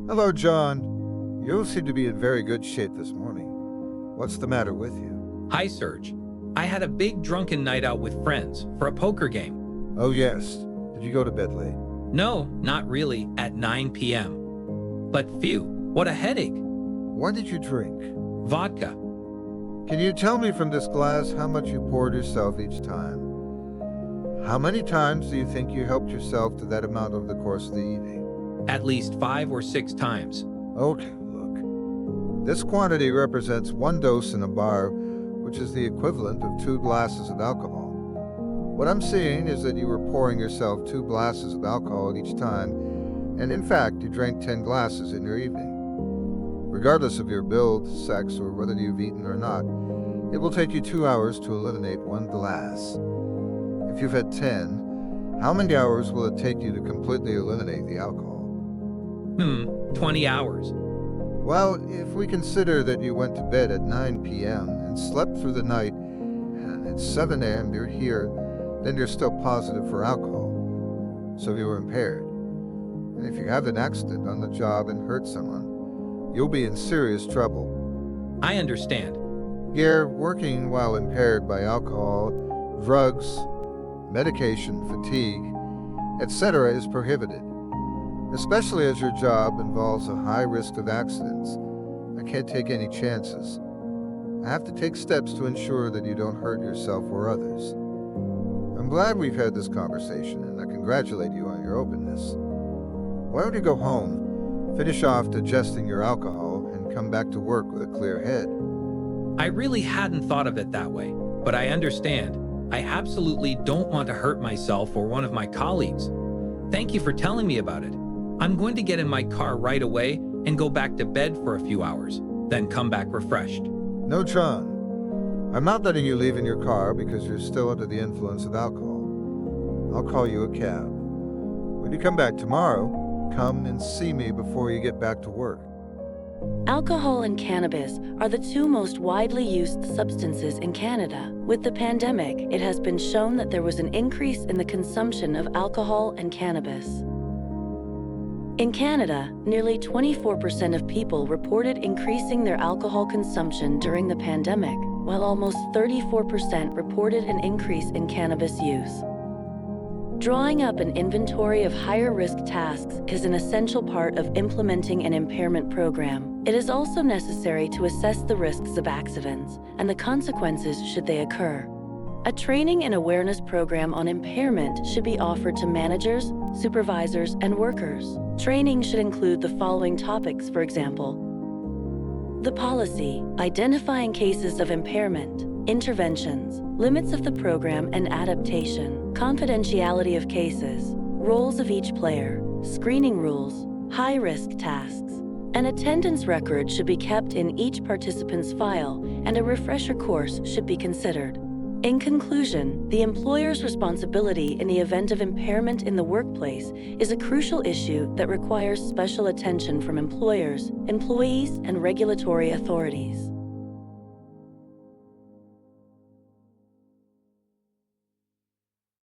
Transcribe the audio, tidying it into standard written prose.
Hello, John. You seem to be in very good shape this morning. What's the matter with you? Hi, Serge. I had a big drunken night out with friends for a poker game. Oh, yes. Did you go to bed late? No, not really, at 9 p.m. But phew, what a headache. What did you drink? Vodka. Can you tell me from this glass how much you poured yourself each time? How many times do you think you helped yourself to that amount over the course of the evening? At least 5 or 6 times. Okay, look. This quantity represents 1 dose in a bar, which is the equivalent of 2 glasses of alcohol. What I'm seeing is that you were pouring yourself 2 glasses of alcohol each time, and in fact, you drank 10 glasses in your evening. Regardless of your build, sex, or whether you've eaten or not, it will take you 2 hours to eliminate 1 glass. If you've had 10, how many hours will it take you to completely eliminate the alcohol? 20 hours. Well, if we consider that you went to bed at 9 p.m. and slept through the night, and at 7 a.m. you're here, then you're still positive for alcohol, so you were impaired. And if you have an accident on the job and hurt someone, you'll be in serious trouble. I understand. Here, working while impaired by alcohol, drugs, medication, fatigue, etc. is prohibited. Especially as your job involves a high risk of accidents. I can't take any chances. I have to take steps to ensure that you don't hurt yourself or others. I'm glad we've had this conversation, and I congratulate you on your openness. Why don't you go home, finish off digesting your alcohol, and come back to work with a clear head? I really hadn't thought of it that way, but I understand. I absolutely don't want to hurt myself or one of my colleagues. Thank you for telling me about it. I'm going to get in my car right away and go back to bed for a few hours, then come back refreshed. No, John. I'm not letting you leave in your car because you're still under the influence of alcohol. I'll call you a cab. When you come back tomorrow, come and see me before you get back to work. Alcohol and cannabis are the 2 most widely used substances in Canada. With the pandemic, it has been shown that there was an increase in the consumption of alcohol and cannabis. In Canada, nearly 24% of people reported increasing their alcohol consumption during the pandemic, while almost 34% reported an increase in cannabis use. Drawing up an inventory of higher-risk tasks is an essential part of implementing an impairment program. It is also necessary to assess the risks of accidents and the consequences should they occur. A training and awareness program on impairment should be offered to managers, supervisors, and workers. Training should include the following topics, for example: the policy, identifying cases of impairment, interventions, limits of the program and adaptation, confidentiality of cases, roles of each player, screening rules, high-risk tasks. An attendance record should be kept in each participant's file, and a refresher course should be considered. In conclusion, the employer's responsibility in the event of impairment in the workplace is a crucial issue that requires special attention from employers, employees, and regulatory authorities.